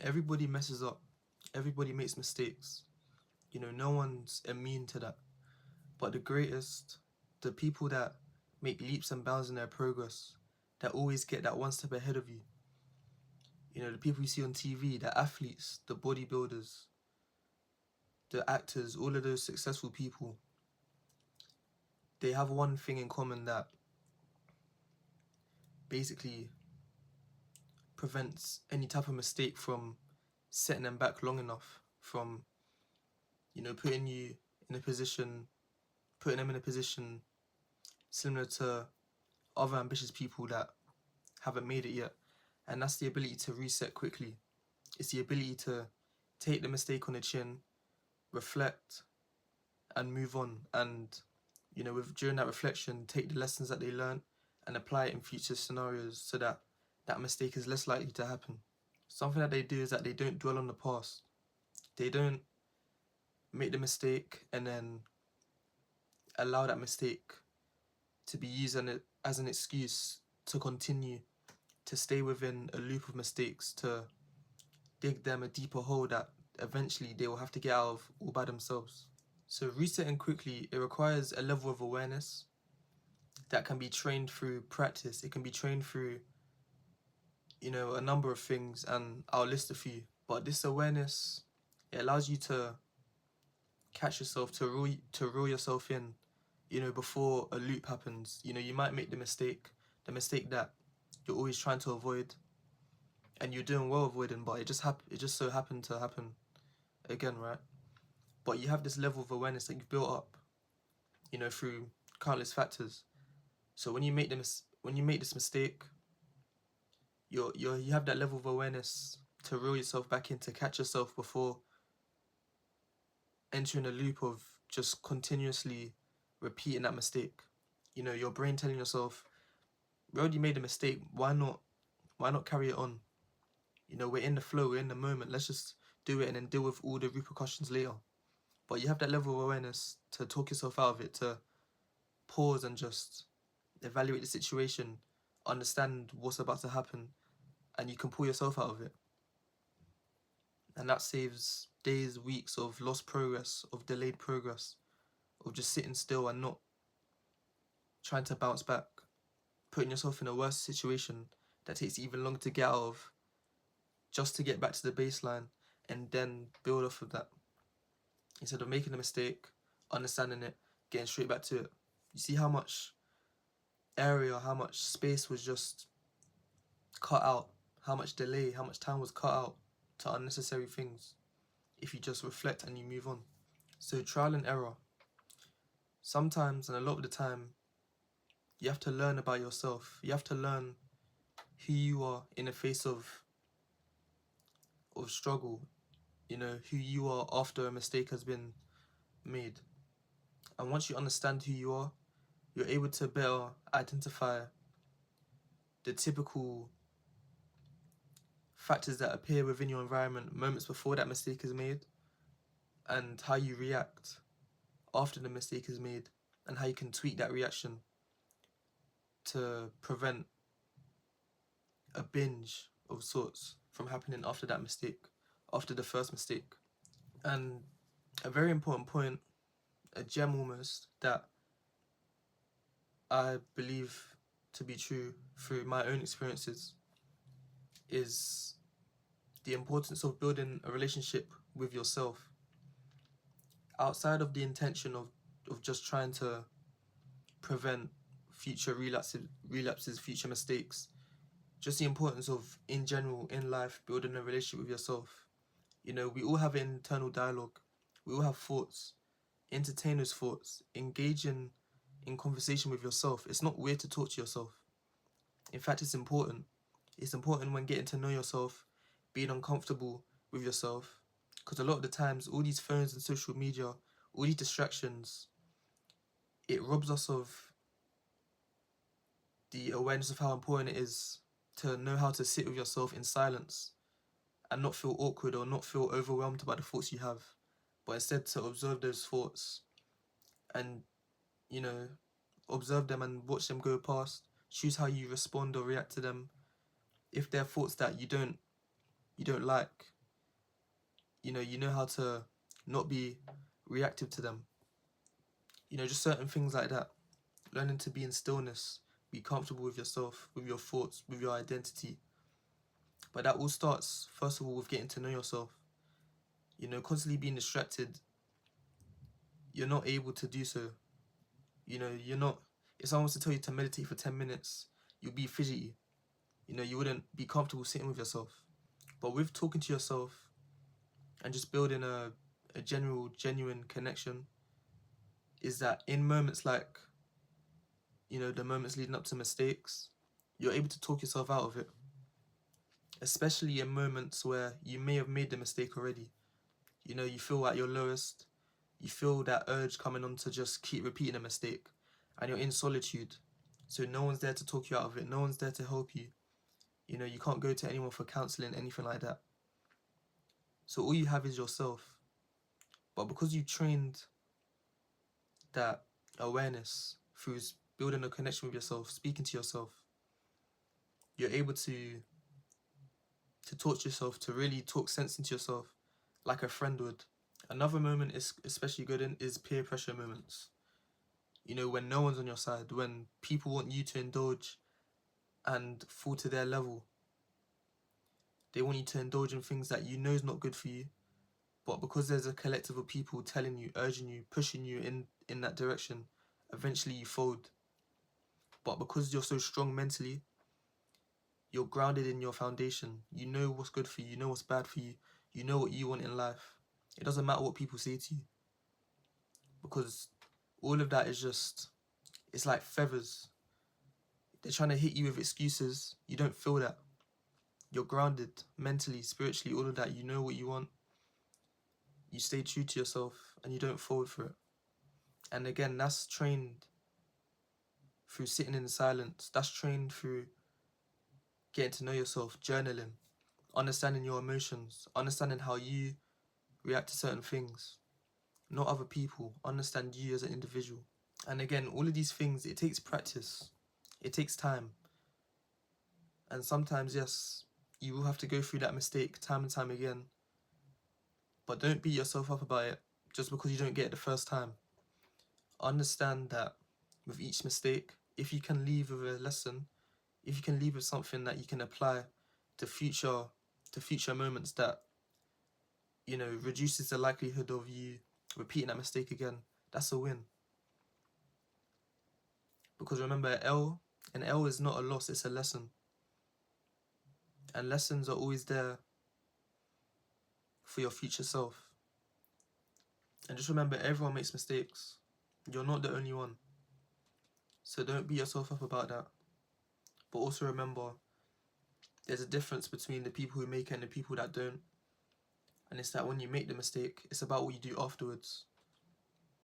Everybody messes up. Everybody makes mistakes. You know, no one's immune to that. But the greatest, the people that make leaps and bounds in their progress, that always get that one step ahead of you. You know, the people you see on TV, the athletes, the bodybuilders, the actors, all of those successful people, they have one thing in common that basically prevents any type of mistake from setting them back long enough from, you know, putting them in a position similar to other ambitious people that haven't made it yet. And that's the ability to reset quickly. It's the ability to take the mistake on the chin, reflect, and move on. And, you know, during that reflection, take the lessons that they learn and apply it in future scenarios so that that mistake is less likely to happen. Something that they do is that they don't dwell on the past. They don't make the mistake and then allow that mistake to be used as an excuse to continue to stay within a loop of mistakes, to dig them a deeper hole that eventually they will have to get out of all by themselves. So resetting quickly, it requires a level of awareness that can be trained through practice. It can be trained through, you know, a number of things, and I'll list a few. But this awareness, it allows you to catch yourself, to reel yourself in, you know, before a loop happens. You know, you might make the mistake that you're always trying to avoid, and you're doing well avoiding, but it just so happened to happen again, right? But you have this level of awareness that you've built up, you know, through countless factors. So when you make this mistake, you have that level of awareness to reel yourself back in, to catch yourself before entering a loop of just continuously repeating that mistake. You know, your brain telling yourself, we already made a mistake, why not carry it on? You know, we're in the flow, we're in the moment, let's just do it and then deal with all the repercussions later. But you have that level of awareness to talk yourself out of it, to pause and just evaluate the situation, understand what's about to happen, and you can pull yourself out of it. And that saves days, weeks of lost progress, of delayed progress, of just sitting still and not trying to bounce back, putting yourself in a worse situation that takes even longer to get out of, just to get back to the baseline and then build off of that. Instead of making a mistake, understanding it, getting straight back to it. You see how much area, how much space was just cut out, how much delay, how much time was cut out to unnecessary things if you just reflect and you move on. So trial and error. Sometimes, and a lot of the time, you have to learn about yourself. You have to learn who you are in the face of struggle. You know, who you are after a mistake has been made. And once you understand who you are, you're able to better identify the typical factors that appear within your environment moments before that mistake is made, and how you react after the mistake is made, and how you can tweak that reaction to prevent a binge of sorts from happening after that mistake, after the first mistake. And a very important point, a gem almost, that I believe to be true through my own experiences, is the importance of building a relationship with yourself outside of the intention of just trying to prevent future relapses, future mistakes. Just the importance of, in general, in life, building a relationship with yourself. You know, we all have an internal dialogue. We all have thoughts. Entertain those thoughts. Engage in conversation with yourself. It's not weird to talk to yourself. In fact, it's important. It's important when getting to know yourself, being uncomfortable with yourself. Because a lot of the times, all these phones and social media, all these distractions, it robs us of the awareness of how important it is to know how to sit with yourself in silence and not feel awkward or not feel overwhelmed by the thoughts you have, but instead to observe those thoughts and, you know, observe them and watch them go past. Choose how you respond or react to them. If they're thoughts that you don't like, you know how to not be reactive to them. Just certain things like that. Learning to be in stillness, be comfortable with yourself, with your thoughts, with your identity. But that all starts, first of all, with getting to know yourself. Constantly being distracted, you're not able to do so. You're not, if someone was to tell you to meditate for 10 minutes, you'll be fidgety. You wouldn't be comfortable sitting with yourself. But with talking to yourself and just building a genuine connection, is that in moments like, the moments leading up to mistakes, you're able to talk yourself out of it. Especially in moments where you may have made the mistake already. You feel at your lowest, you feel that urge coming on to just keep repeating a mistake, and you're in solitude. So no one's there to talk you out of it, no one's there to help you. You can't go to anyone for counseling, anything like that. So all you have is yourself. But because you trained that awareness through building a connection with yourself, speaking to yourself, you're able to talk to yourself, to really talk sense into yourself like a friend would. Another moment is especially good in is peer pressure moments. When no one's on your side, when people want you to indulge and fall to their level. They want you to indulge in things that you know is not good for you, but because there's a collective of people telling you, urging you, pushing you in that direction, eventually you fold. But because you're so strong mentally, you're grounded in your foundation. You know what's good for you, you know what's bad for you, you know what you want in life. It doesn't matter what people say to you, because all of that is just, it's like feathers. They're trying to hit you with excuses. You don't feel that. You're grounded mentally, spiritually, all of that. You know what you want. You stay true to yourself and you don't fold for it. And again, that's trained through sitting in silence. That's trained through getting to know yourself, journaling, understanding your emotions, understanding how you react to certain things, not other people. Understand you as an individual. And again, all of these things, it takes practice. It takes time. And sometimes, yes, you will have to go through that mistake time and time again. But don't beat yourself up about it just because you don't get it the first time. Understand that with each mistake, if you can leave with a lesson, if you can leave with something that you can apply to future moments that, reduces the likelihood of you repeating that mistake again, that's a win. Because remember, an L is not a loss, it's a lesson. And lessons are always there for your future self. And just remember, everyone makes mistakes. You're not the only one. So don't beat yourself up about that. But also remember, there's a difference between the people who make it and the people that don't. And it's that when you make the mistake, it's about what you do afterwards.